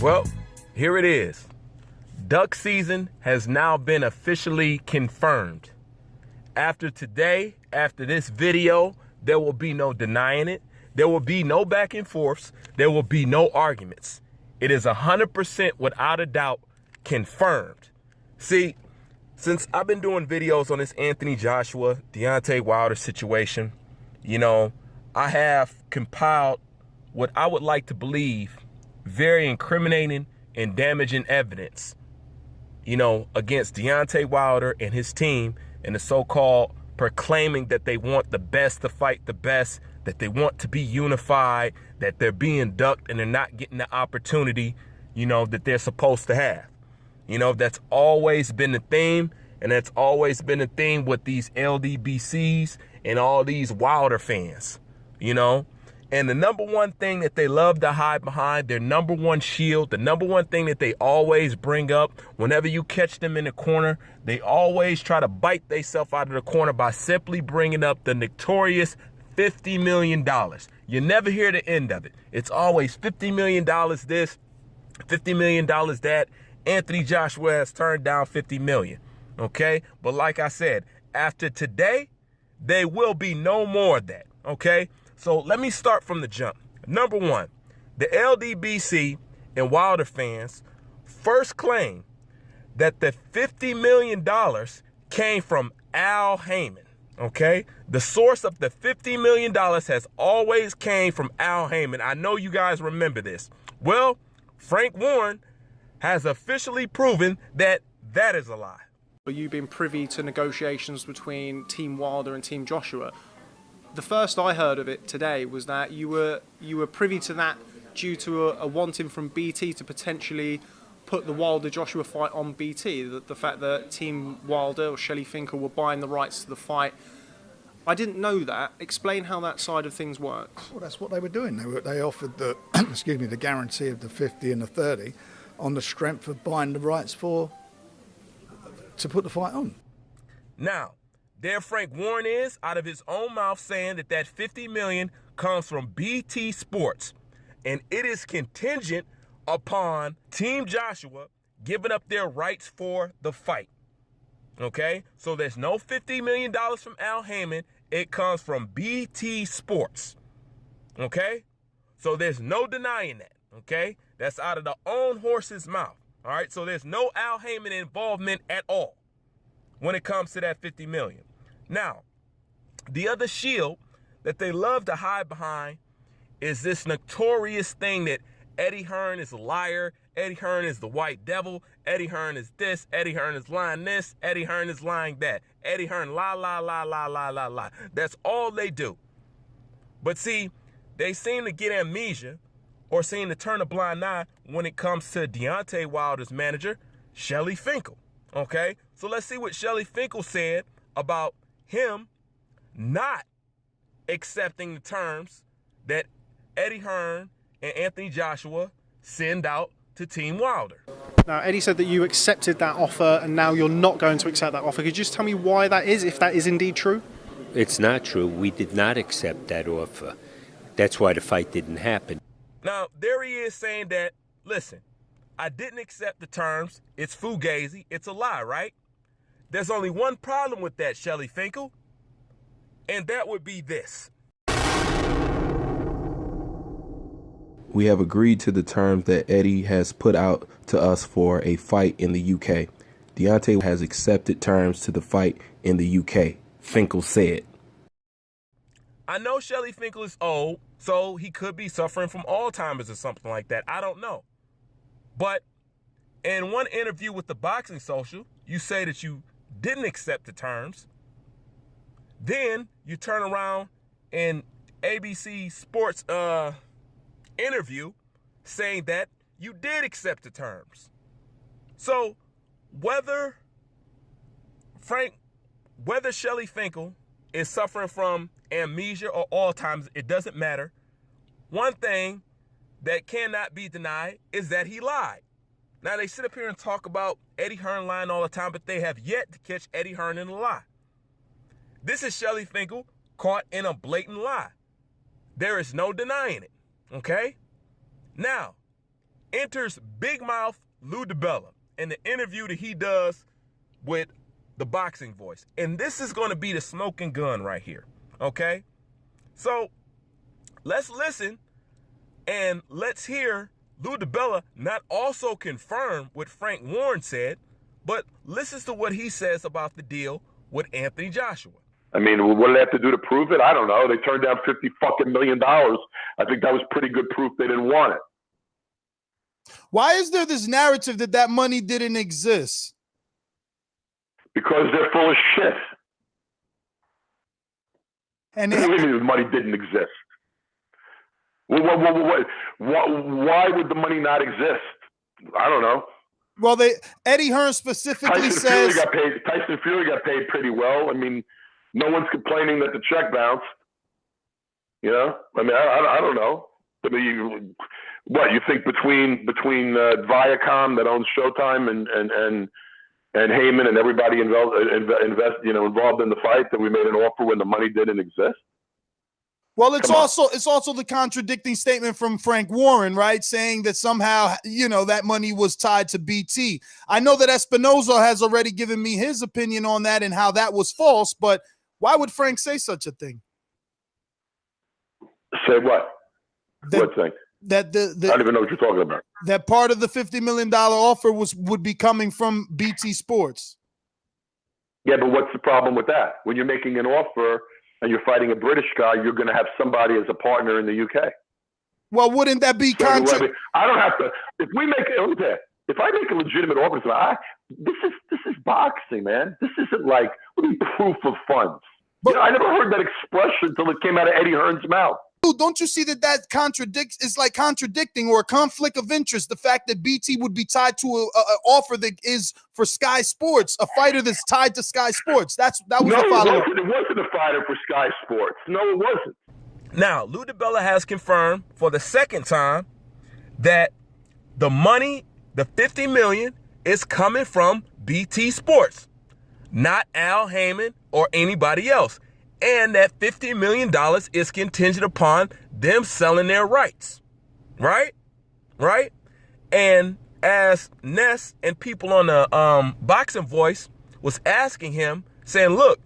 Well, here it is. Duck season has now been officially confirmed. After today, after this video, there will be no denying it. There will be no back and forths. There will be no arguments. It is 100% without a doubt confirmed. See, since I've been doing videos on this Anthony Joshua, Deontay Wilder situation, I have compiled what I would like to believe very incriminating and damaging evidence, against Deontay Wilder and his team and the so-called proclaiming that they want the best to fight the best, that they want to be unified, that they're being ducked and they're not getting the opportunity, that they're supposed to have. That's always been the theme, and that's always been the theme with these Ldbcs and all these Wilder fans, And the number one thing that they love to hide behind, their number one shield, the number one thing that they always bring up whenever you catch them in the corner, they always try to bite themselves out of the corner by simply bringing up the notorious $50 million. You never hear the end of it. It's always $50 million this, $50 million that. Anthony Joshua has turned down $50 million, okay? But like I said, after today, there will be no more of that, okay? So let me start from the jump. Number one, the Ldbc and Wilder fans first claimed that the $50 million came from Al Heyman, okay? The source of the $50 million has always came from Al Heyman. I know you guys remember this. Well, Frank Warren has officially proven that that is a lie. You've been privy to negotiations between Team Wilder and Team Joshua. The first I heard of it today was that you were privy to that due to a wanting from BT to potentially put the Wilder-Joshua fight on BT. The fact that Team Wilder or Shelly Finkel were buying the rights to the fight. I didn't know that. Explain how that side of things works. Well, that's what they were doing. They offered the the guarantee of the 50 and the 30 on the strength of buying the rights to put the fight on. Now, there Frank Warren is out of his own mouth saying that $50 million comes from BT Sports, and it is contingent upon Team Joshua giving up their rights for the fight. Okay, so there's no $50 million from Al Heyman. It comes from BT Sports. Okay, so there's no denying that. Okay, that's out of the own horse's mouth. All right, so there's no Al Heyman involvement at all when it comes to that $50 million. Now, the other shield that they love to hide behind is this notorious thing that Eddie Hearn is a liar, Eddie Hearn is the white devil, Eddie Hearn is this, Eddie Hearn is lying this, Eddie Hearn is lying that, Eddie Hearn lie. That's all they do. But see, they seem to get amnesia or seem to turn a blind eye when it comes to Deontay Wilder's manager, Shelly Finkel, okay? So let's see what Shelly Finkel said about him not accepting the terms that Eddie Hearn and Anthony Joshua send out to Team Wilder. Now, Eddie said that you accepted that offer and now you're not going to accept that offer. Could you just tell me why that is, if that is indeed true? It's not true. We did not accept that offer. That's why the fight didn't happen. Now, there he is saying that, listen, I didn't accept the terms. It's fugazi. It's a lie, right? There's only one problem with that, Shelly Finkel, and that would be this. We have agreed to the terms that Eddie has put out to us for a fight in the UK. Deontay has accepted terms to the fight in the UK, Finkel said. I know Shelly Finkel is old, so he could be suffering from Alzheimer's or something like that. I don't know. But in one interview with the Boxing Social, you say that you didn't accept the terms. Then you turn around in ABC Sports interview saying that you did accept the terms. So whether Shelly Finkel is suffering from amnesia or Alzheimer's, it doesn't matter. One thing that cannot be denied is that he lied. Now, they sit up here and talk about Eddie Hearn lying all the time, but they have yet to catch Eddie Hearn in a lie. This is Shelly Finkel caught in a blatant lie. There is no denying it, okay? Now, enters Big Mouth Dibella in the interview that he does with the Boxing Voice. And this is going to be the smoking gun right here, okay? So let's listen and let's hear Dibella not also confirm what Frank Warren said, but listen to what he says about the deal with Anthony Joshua. I mean, what do they have to do to prove it? I don't know. They turned down $50 million. I think that was pretty good proof they didn't want it. Why is there this narrative that that money didn't exist? Because they're full of shit. And what do you mean the money didn't exist? Why would the money not exist? I don't know. Well, Eddie Hearn specifically says Tyson Fury got paid pretty well. I mean, no one's complaining that the check bounced. You know, I mean, I don't know. I mean, what you think between Viacom that owns Showtime and Heyman and everybody involved in the fight that we made an offer when the money didn't exist? Well, it's also the contradicting statement from Frank Warren, right? Saying that somehow, that money was tied to BT. I know that Espinoza has already given me his opinion on that and how that was false, but why would Frank say such a thing? Say what? What thing? That I don't even know what you're talking about. That part of the $50 million offer would be coming from BT Sports. Yeah, but what's the problem with that? When you're making an offer and you're fighting a British guy, you're going to have somebody as a partner in the UK. Well, wouldn't that be I don't have to. If I make a legitimate offer, this is boxing, man. This isn't like proof of funds. But I never heard that expression until it came out of Eddie Hearn's mouth. Don't you see that contradicts? It's like contradicting or a conflict of interest. The fact that BT would be tied to an offer that is for Sky Sports, a fighter that's tied to Sky Sports. That was the follow-up. It wasn't a fighter for Sky Sports. No, it wasn't. Now, Dibella has confirmed for the second time that the money, the $50 million, is coming from BT Sports, not Al Heyman or anybody else. And that $50 million is contingent upon them selling their rights. Right? And as Ness and people on the Boxing Voice was asking him, saying, look,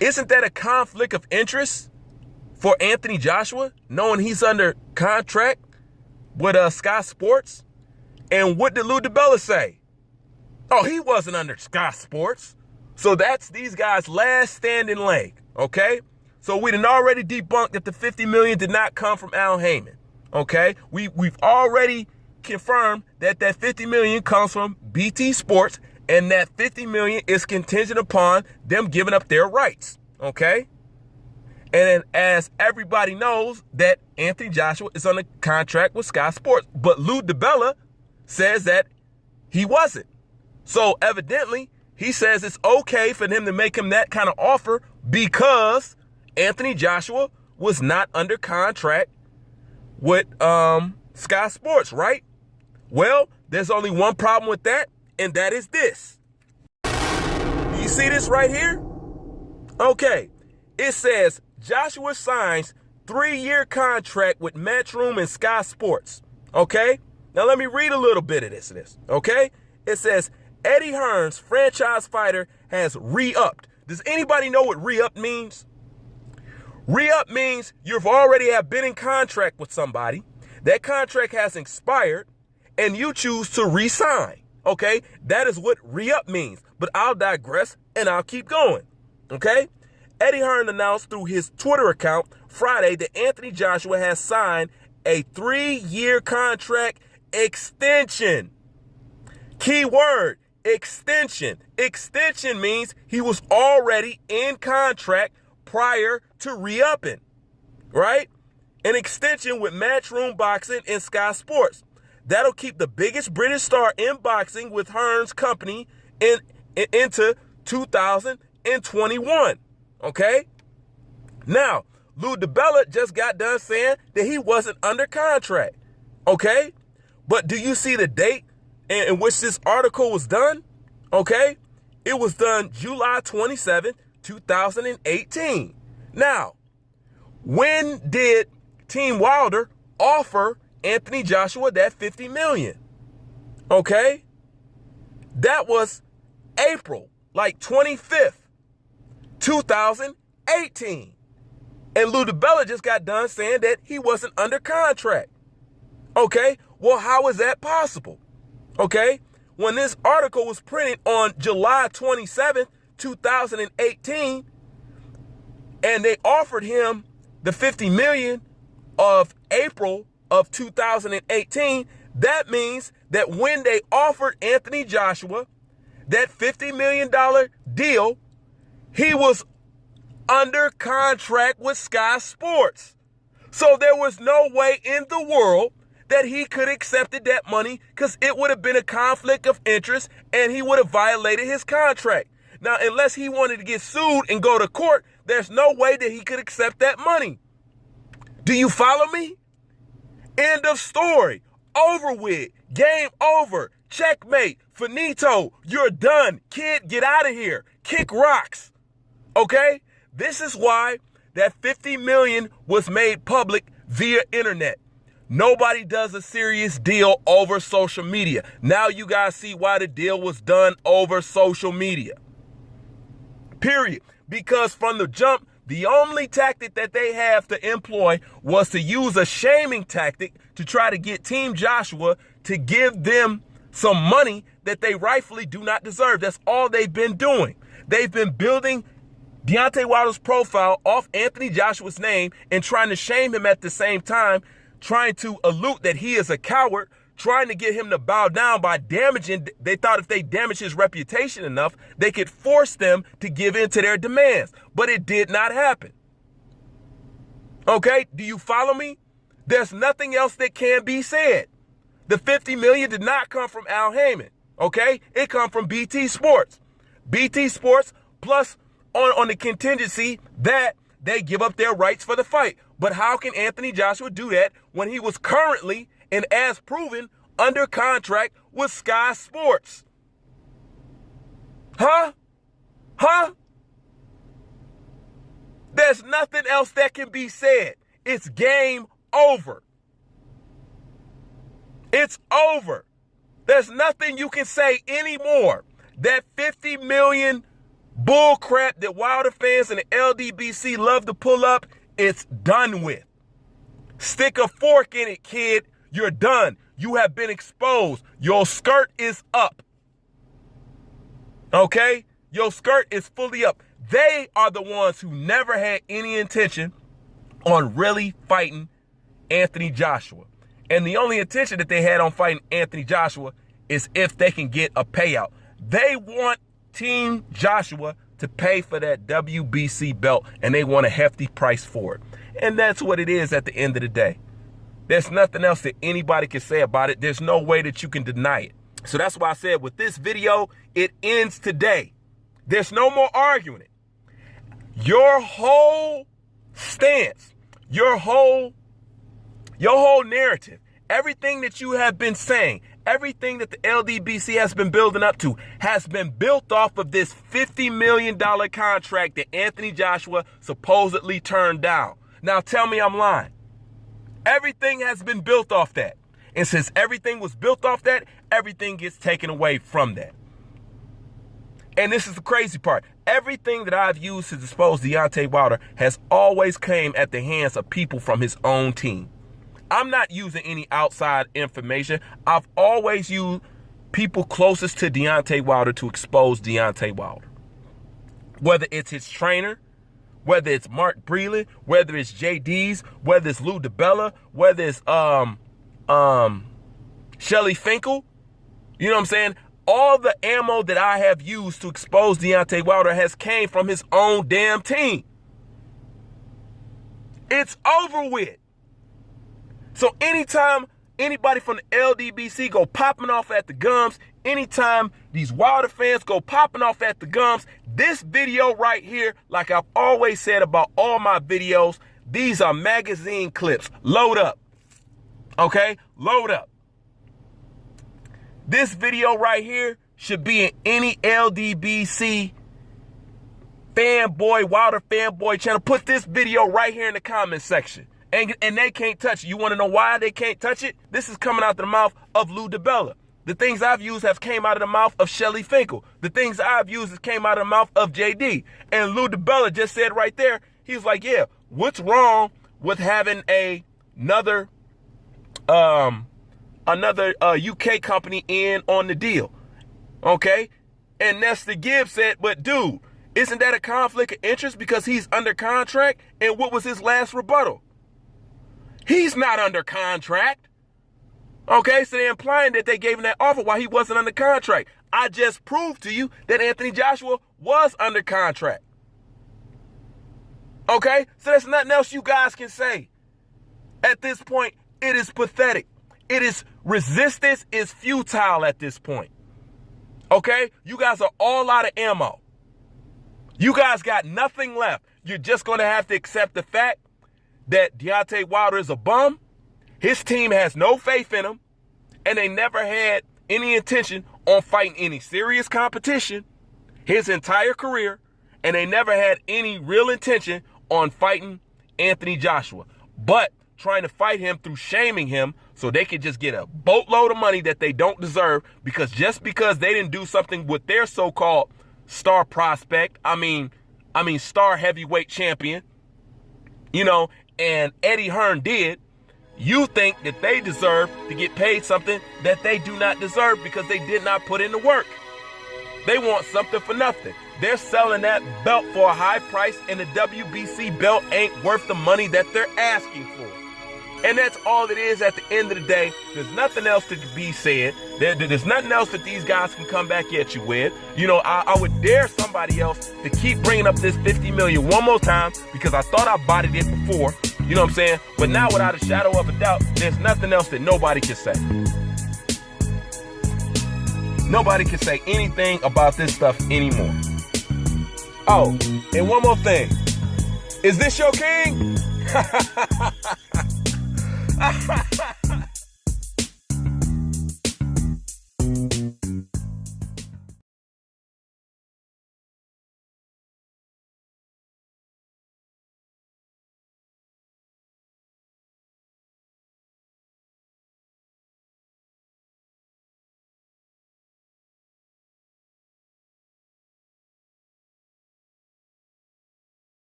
isn't that a conflict of interest for Anthony Joshua, knowing he's under contract with Sky Sports? And what did Dibella say? Oh, he wasn't under Sky Sports. So that's these guys' last standing leg, okay? So we done already debunked that the $50 million did not come from Al Heyman, okay? We've already confirmed that $50 million comes from BT Sports, and that $50 million is contingent upon them giving up their rights, okay? And as everybody knows, that Anthony Joshua is on a contract with Sky Sports, but Dibella says that he wasn't. So evidently, he says it's okay for them to make him that kind of offer because Anthony Joshua was not under contract with Sky Sports, right? Well, there's only one problem with that, and that is this. You see this right here? Okay. It says Joshua signs 3-year contract with Matchroom and Sky Sports. Okay? Now let me read a little bit of this. Okay? It says Eddie Hearn's franchise fighter has re-upped. Does anybody know what re-up means? Re-up means you've already have been in contract with somebody. That contract has expired and you choose to re-sign. Okay? That is what re-up means. But I'll digress and I'll keep going. Okay? Eddie Hearn announced through his Twitter account Friday that Anthony Joshua has signed a 3-year contract extension. Key word. Extension. Extension means he was already in contract prior to re-upping, right? An extension with Matchroom Boxing and Sky Sports. That'll keep the biggest British star in boxing with Hearn's company into 2021, okay? Now, Dibella just got done saying that he wasn't under contract, okay? But do you see the date in which this article was done? Okay, it was done July 27, 2018. Now, when did Team Wilder offer Anthony Joshua that $50 million. Okay? That was April, like 25th, 2018. And Ldbc just got done saying that he wasn't under contract. Okay? Well, how is that possible? Okay? When this article was printed on July 27th, 2018, and they offered him the $50 million of April of 2018, that means that when they offered Anthony Joshua that $50 million deal, he was under contract with Sky Sports. So there was no way in the world that he could have accepted that money, because it would have been a conflict of interest and he would have violated his contract. Now, unless he wanted to get sued and go to court, there's no way that he could accept that money. Do you follow me? End of story. Over with. Game over. Checkmate. Finito. You're done. Kid, get out of here. Kick rocks. Okay? This is why that $50 million was made public via internet. Nobody does a serious deal over social media. Now you guys see why the deal was done over social media. Period. Because from the jump, the only tactic that they have to employ was to use a shaming tactic to try to get Team Joshua to give them some money that they rightfully do not deserve. That's all they've been doing. They've been building Deontay Wilder's profile off Anthony Joshua's name and trying to shame him at the same time, trying to allude that he is a coward, trying to get him to bow down by damaging. They thought if they damaged his reputation enough, they could force them to give in to their demands. But it did not happen. Okay, do you follow me? There's nothing else that can be said. The $50 million did not come from Al Heyman. Okay, it come from BT Sports. BT Sports plus on the contingency that they give up their rights for the fight. But how can Anthony Joshua do that when he was currently and as proven under contract with Sky Sports? Huh? There's nothing else that can be said. It's game over. It's over. There's nothing you can say anymore. That $50 million bull crap that Wilder fans and the Ldbc love to pull up, it's done with. Stick a fork in it, kid. You're done. You have been exposed. Your skirt is up. Okay? Your skirt is fully up. They are the ones who never had any intention on really fighting Anthony Joshua. And the only intention that they had on fighting Anthony Joshua is if they can get a payout. They want Team Joshua to pay for that WBC belt, and they want a hefty price for it. And that's what it is at the end of the day. There's nothing else that anybody can say about it. There's no way that you can deny it. So that's why I said with this video, it ends today. There's no more arguing it. Your whole stance, your whole narrative, everything that you have been saying, everything that the Ldbc has been building up to has been built off of this $50 million contract that Anthony Joshua supposedly turned down. Now tell me I'm lying. Everything has been built off that. And since everything was built off that, everything gets taken away from that. And this is the crazy part. Everything that I've used to dispose Deontay Wilder has always came at the hands of people from his own team. I'm not using any outside information. I've always used people closest to Deontay Wilder to expose Deontay Wilder. Whether it's his trainer, whether it's Mark Breland, whether it's JD's, whether it's Dibella, whether it's Shelly Finkel, you know what I'm saying? All the ammo that I have used to expose Deontay Wilder has came from his own damn team. It's over with. So anytime anybody from the Ldbc go popping off at the gums, anytime these Wilder fans go popping off at the gums, this video right here, like I've always said about all my videos, these are magazine clips. Load up. Okay? Load up. This video right here should be in any Ldbc fanboy, Wilder fanboy channel. Put this video right here in the comment section And they can't touch it. You want to know why they can't touch it? This is coming out the mouth of Dibella. The things I've used have came out of the mouth of Shelly Finkel. The things I've used has came out of the mouth of JD. And Dibella just said right there, he was like, yeah, what's wrong with having another UK company in on the deal? Okay? And Nestor Gibbs said, but dude, isn't that a conflict of interest because he's under contract? And what was his last rebuttal? He's not under contract. Okay, so they're implying that they gave him that offer while he wasn't under contract. I just proved to you that Anthony Joshua was under contract. Okay, so there's nothing else you guys can say. At this point, it is pathetic. Resistance is futile at this point. Okay, you guys are all out of ammo. You guys got nothing left. You're just going to have to accept the fact that Deontay Wilder is a bum. His team has no faith in him, and they never had any intention on fighting any serious competition his entire career, and they never had any real intention on fighting Anthony Joshua, but trying to fight him through shaming him so they could just get a boatload of money that they don't deserve because they didn't do something with their so-called star prospect, I mean star heavyweight champion, and Eddie Hearn did. You think that they deserve to get paid something that they do not deserve because they did not put in the work. They want something for nothing. They're selling that belt for a high price, and the WBC belt ain't worth the money that they're asking for. And that's all it is at the end of the day. There's nothing else to be said. There's nothing else that these guys can come back at you with. I would dare somebody else to keep bringing up this $50 million one more time because I thought I bodied it before. You know what I'm saying? But now, without a shadow of a doubt, there's nothing else that nobody can say. Nobody can say anything about this stuff anymore. Oh, and one more thing. Is this your king?